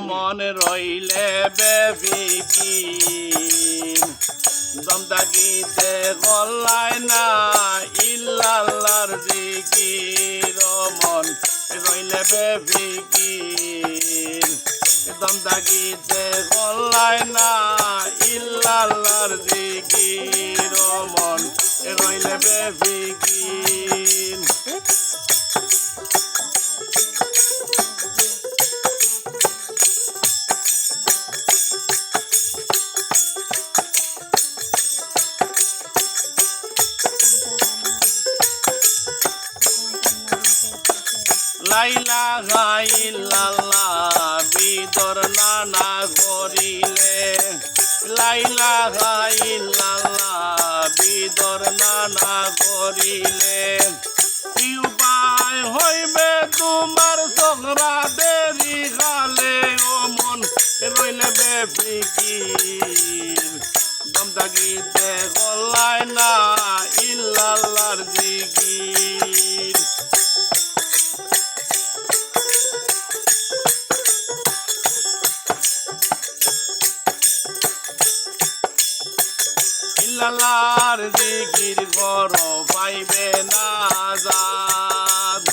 মন রইলে বেবিকি দমদাগিতে গলায় না ইল্লাল্লাহর জিকির মন রইলে বেবিকি দমদাগিতে গলায় না ইল্লাল্লাহর জিকির মন রইলে বেবিকি লা ইলাহা ইল্লাল্লাহ বিদর নানা করিলে লা ইলাহা ইল্লাল্লাহ বিদর নানা করিলে কি উপায় হইবে তোমার চোখরা দেরি খালে ও মন রইলে বেফিকির দমদাগিতে গলায় না ইল্লাল্লাহর জিকির ইল্লাল্লাহর জিকির করো পাইবে না জাত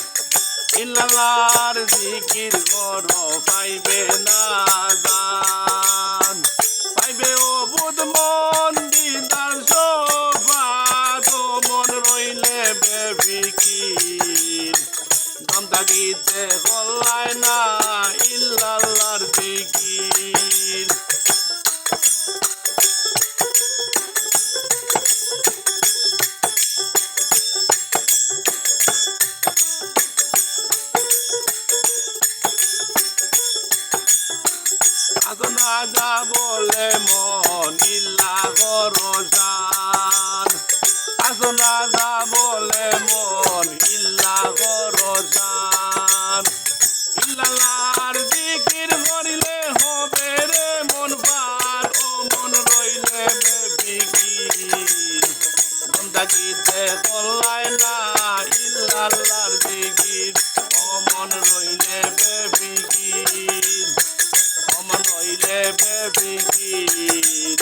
ইল্লাল্লাহর জিকির করো পাইবে না জাত পাইবে ও বুধ মন দিদার সোফাত মন রইলে বেফিকির দমদাগিতে গলায় না ইল্লাল্লাহর জিকির রাজা বলে মন ইল্লা গরজান আসন রাজা বলে মন ইল্লা গরজান ইল্লাল্লাহর জিকির করিলে হবে রে মন পার ও মন রইলে বেফিকির দমদাগিতে গলায় না ইল্লাল্লাহর জিকির ও মন রইলে বেফিকির রইলে বেফিকির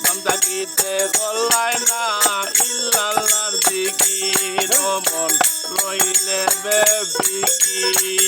দমদাগিতে গলায় না ইল্লাল্লাহর জিকির ও মন রইলে বেফিকির।